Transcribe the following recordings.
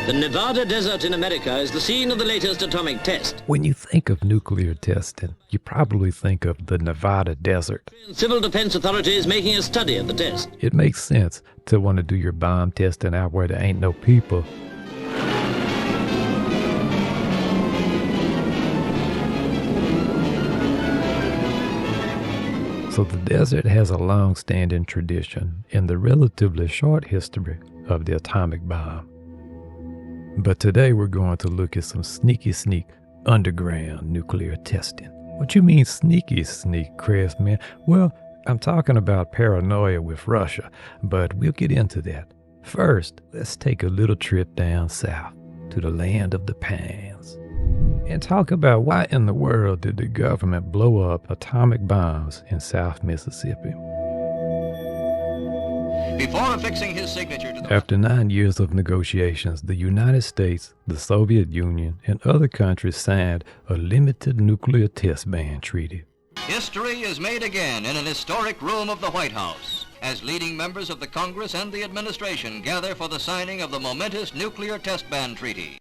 The Nevada desert in America is the scene of the latest atomic test. When you think of nuclear testing, you probably think of the Nevada desert. Civil defense authorities making a study of the test. It makes sense to want to do your bomb testing out where there ain't no people. So the desert has a long-standing tradition in the relatively short history of the atomic bomb. But today we're going to look at some sneak underground nuclear testing. What you mean sneaky, Crafsman? Well, I'm talking about paranoia with Russia, but we'll get into that. First, let's take a little trip down south to the land of the pines and talk about why in the world did the government blow up atomic bombs in South Mississippi. Before affixing his signature to the... After 9 years of negotiations, the United States, the Soviet Union, and other countries signed a limited nuclear test ban treaty. History is made again in an historic room of the White House as leading members of the Congress and the administration gather for the signing of the momentous nuclear test ban treaty.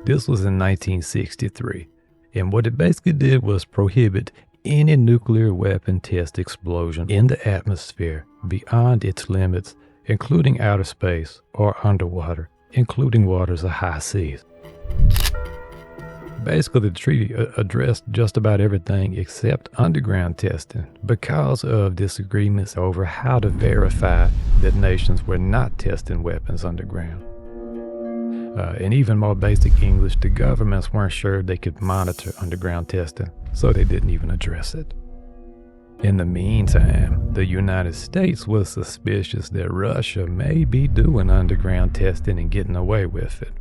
This was in 1963, and what it basically did was prohibit any nuclear weapon test explosion in the atmosphere beyond its limits, including outer space or underwater, including waters of high seas. Basically, the treaty addressed just about everything except underground testing because of disagreements over how to verify that nations were not testing weapons underground. In even more basic English, the governments weren't sure they could monitor underground testing, so they didn't even address it. In the meantime, the United States was suspicious that Russia may be doing underground testing and getting away with it.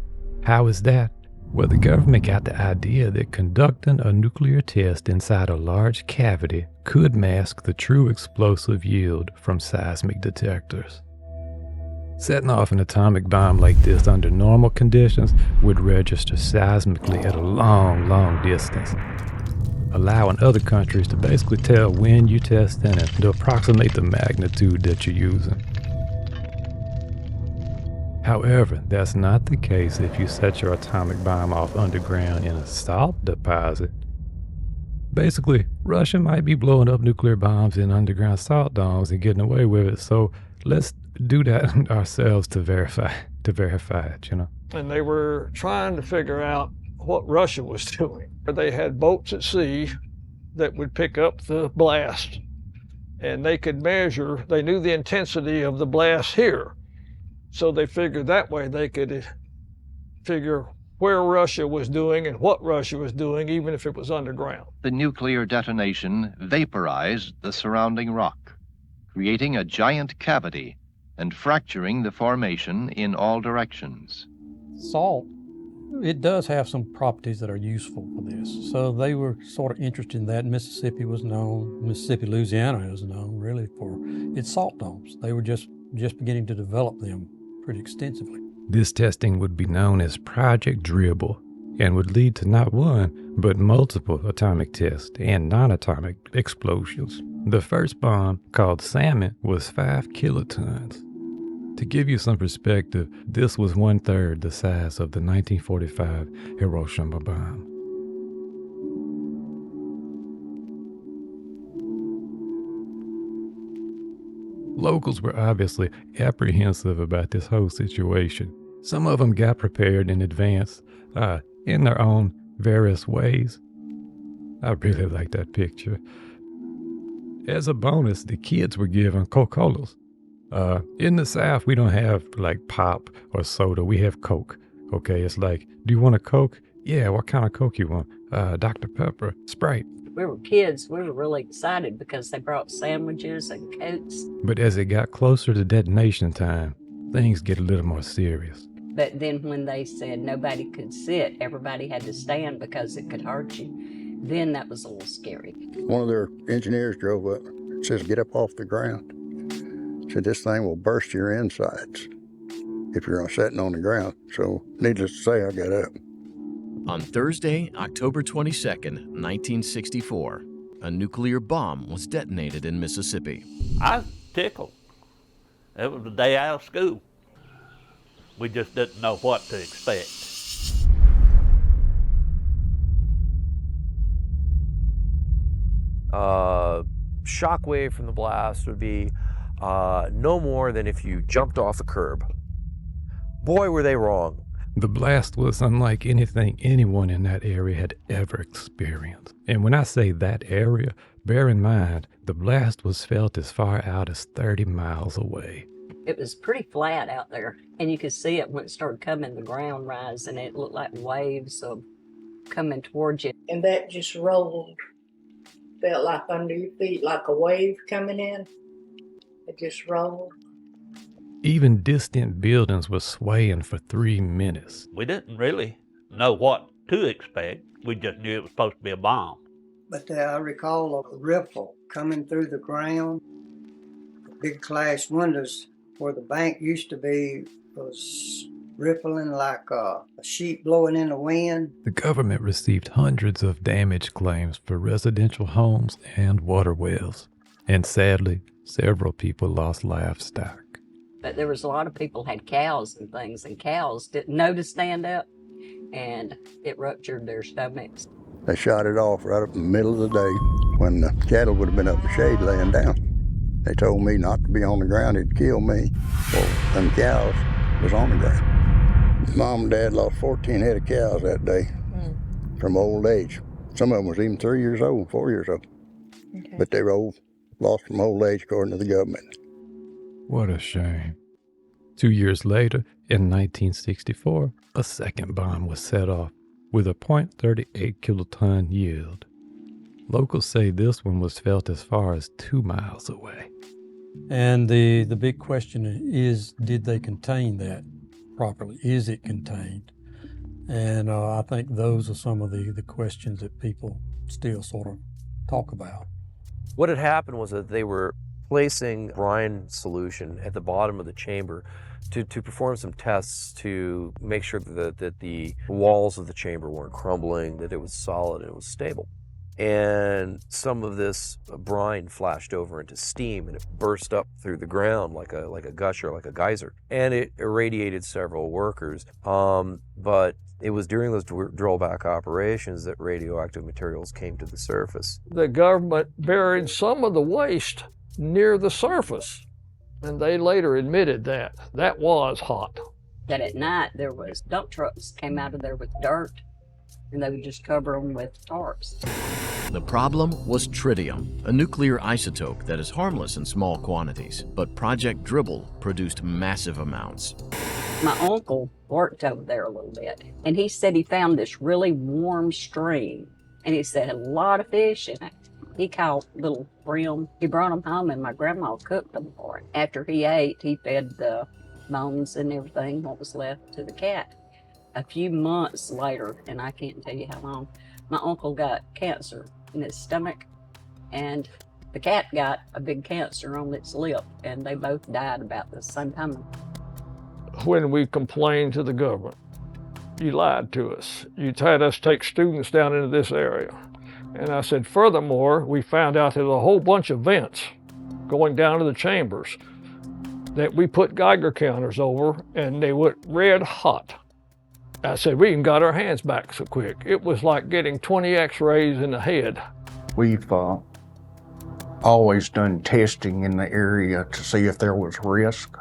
How is that? Well, the government got the idea that conducting a nuclear test inside a large cavity could mask the true explosive yield from seismic detectors. Setting off an atomic bomb like this under normal conditions would register seismically at a long distance, allowing other countries to basically tell when you're testing and to approximate the magnitude that you're using. However, that's not the case if you set your atomic bomb off underground in a salt deposit. Basically, Russia might be blowing up nuclear bombs in underground salt domes and getting away with it, so let's do that ourselves to verify it, you know. And they were trying to figure out what Russia was doing. They had boats at sea that would pick up the blast, and they could measure, they knew the intensity of the blast here. So they figured that way they could figure where Russia was doing and what Russia was doing, even if it was underground. The nuclear detonation vaporized the surrounding rock, creating a giant cavity and fracturing the formation in all directions. Salt, it does have some properties that are useful for this. So they were sort of interested in that. Mississippi was known, Louisiana is known really for its salt domes. They were just beginning to develop them pretty extensively. This testing would be known as Project Dribble and would lead to not one, but multiple atomic tests and non-atomic explosions. The first bomb, called Salmon, was 5 kilotons. To give you some perspective, this was 1/3 the size of the 1945 Hiroshima bomb. Locals were obviously apprehensive about this whole situation. Some of them got prepared in advance, in their own various ways. I really like that picture. As a bonus, the kids were given Coca-Colas. In the South, we don't have like pop or soda. We have Coke. Okay, it's like, do you want a Coke? Yeah, what kind of Coke you want? Dr. Pepper, Sprite. We were kids. We were really excited because they brought sandwiches and Cokes. But as it got closer to detonation time, things get a little more serious. But then when they said nobody could sit, everybody had to stand because it could hurt you, then that was a little scary. One of their engineers drove up and says, get up off the ground. Said, this thing will burst your insides if you're sitting on the ground. So needless to say, I got up. On Thursday, October 22nd, 1964, a nuclear bomb was detonated in Mississippi. I was tickled. It was the day out of school. We just didn't know what to expect. Shockwave from the blast would be no more than if you jumped off a curb. Boy, were they wrong. The blast was unlike anything anyone in that area had ever experienced. And when I say that area, bear in mind, the blast was felt as far out as 30 miles away. It was pretty flat out there, and you could see it when it started coming, the ground rising. It looked like waves of coming towards you. And that just rolled. Felt like under your feet, like a wave coming in. It just rolled. Even distant buildings were swaying for 3 minutes. We didn't really know what to expect. We just knew it was supposed to be a bomb. But I recall a ripple coming through the ground. The big glass windows where the bank used to be was rippling like a sheet blowing in the wind. The government received hundreds of damage claims for residential homes and water wells. And sadly, several people lost livestock. But there was a lot of people had cows and things, and cows didn't know to stand up, and it ruptured their stomachs. They shot it off right up in the middle of the day when the cattle would have been up in the shade laying down. They told me not to be on the ground, it'd kill me. Well, them cows was on the ground. Mom and Dad lost 14 head of cows that day from old age. Some of them was even 3 years old, 4 years old. Okay. But they were old, lost from old age according to the government. What a shame. 2 years later, in 1964, a second bomb was set off with a .38 kiloton yield. Locals say this one was felt as far as 2 miles away. And the big question is, did they contain that properly? Is it contained? And I think those are some of the questions that people still sort of talk about. What had happened was that they were placing brine solution at the bottom of the chamber to perform some tests to make sure that the walls of the chamber weren't crumbling, that it was solid and it was stable. And some of this brine flashed over into steam, and it burst up through the ground like a gusher, like a geyser, and it irradiated several workers. But it was during those drillback operations that radioactive materials came to the surface. The government buried some of the waste near the surface, and they later admitted that that was hot. That at night there was dump trucks came out of there with dirt, and they would just cover them with tarps. The problem was tritium, a nuclear isotope that is harmless in small quantities, but Project Dribble produced massive amounts. My uncle worked over there a little bit, and he said he found this really warm stream, and he said a lot of fish in it. He caught little brim. He brought them home, and my grandma cooked them for him. After he ate, he fed the bones and everything, what was left, to the cat. A few months later, and I can't tell you how long, my uncle got cancer in his stomach, and the cat got a big cancer on its lip, and they both died about the same time. When we complained to the government, you lied to us. You had us take students down into this area. And I said, furthermore, we found out there's a whole bunch of vents going down to the chambers that we put Geiger counters over, and they went red hot. I said, we even got our hands back so quick. It was like getting 20 x-rays in the head. We've always done testing in the area to see if there was risk.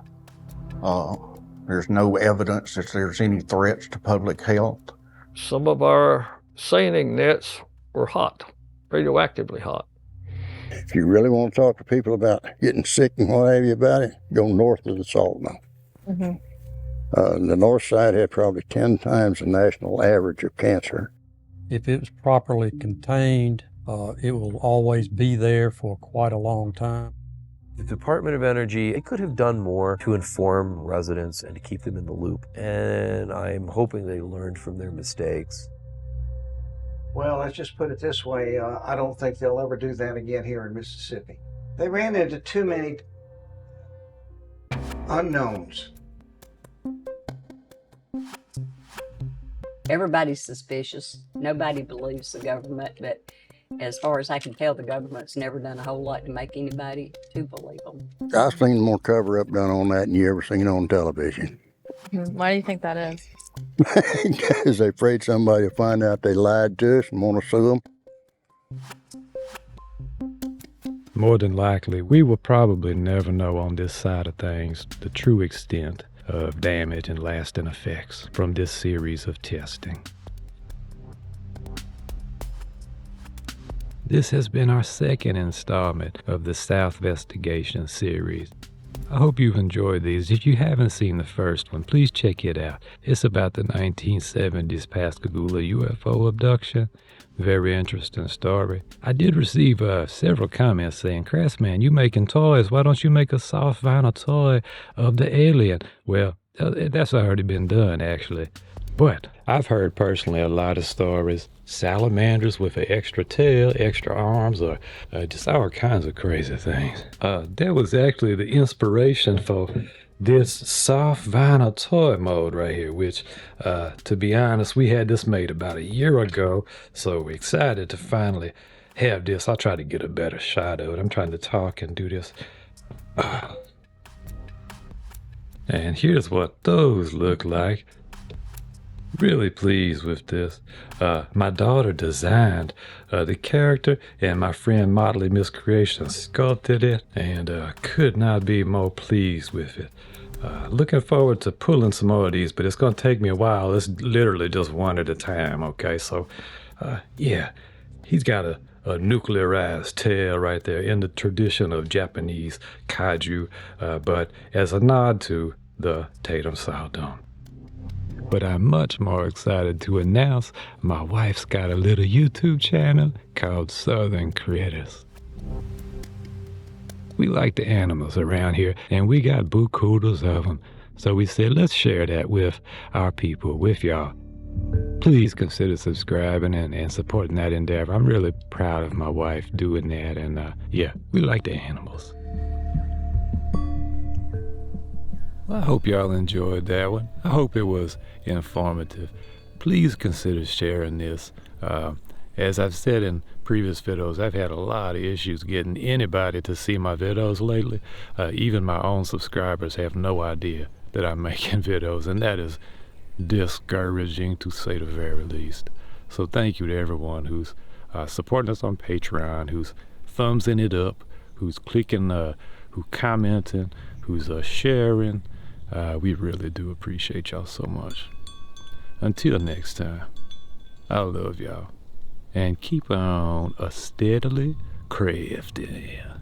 There's no evidence that there's any threats to public health. Some of our seining nets were hot, radioactively hot. If you really want to talk to people about getting sick and what have you about it, go north of the salt dome. The north side had probably 10 times the national average of cancer. If it was properly contained, it will always be there for quite a long time. The Department of Energy, it could have done more to inform residents and to keep them in the loop. And I'm hoping they learned from their mistakes. Well, let's just put it this way. I don't think they'll ever do that again here in Mississippi. They ran into too many unknowns. Everybody's suspicious. Nobody believes the government, but as far as I can tell, the government's never done a whole lot to make anybody to believe them. I've seen more cover-up done on that than you ever seen on television. Why do you think that is? Because they're afraid somebody will find out they lied to us and want to sue them. More than likely, we will probably never know on this side of things the true extent of damage and lasting effects from this series of testing. This has been our second installment of the SOUTHVESTIGATIONS series. I hope you've enjoyed these. If you haven't seen the first one, please check it out. It's about the 1970s Pascagoula UFO abduction. Very interesting story. I did receive several comments saying, Crafsman, you making toys. Why don't you make a soft vinyl toy of the alien? Well, that's already been done, actually. But I've heard personally a lot of stories. Salamanders with an extra tail, extra arms, or just all kinds of crazy things. That was actually the inspiration for this soft vinyl toy mold right here, which, to be honest, we had this made about a year ago, so we're excited to finally have this. I'll try to get a better shot of it. I'm trying to talk and do this. And here's what those look like. Really pleased with this. My daughter designed the character, and my friend Motley Miss Creation sculpted it, and could not be more pleased with it. Looking forward to pulling some more of these, but it's going to take me a while. It's literally just one at a time, okay? So, yeah, he's got a nuclearized tail right there in the tradition of Japanese kaiju, but as a nod to the Tatum Saw Dome. But I'm much more excited to announce my wife's got a little YouTube channel called Southern Critters. We like the animals around here, and we got boo-koodles of them. So we said, let's share that with our people, with y'all. Please consider subscribing and supporting that endeavor. I'm really proud of my wife doing that, and yeah, we like the animals. Well, I hope y'all enjoyed that one. I hope it was informative. Please consider sharing this. As I've said in previous videos, I've had a lot of issues getting anybody to see my videos lately. Even my own subscribers have no idea that I'm making videos, and that is discouraging, to say the very least. So thank you to everyone who's supporting us on Patreon, who's thumbsing it up, who's clicking, who's commenting, who's sharing. We really do appreciate y'all so much. Until next time, I love y'all. And keep on a steadily crafting.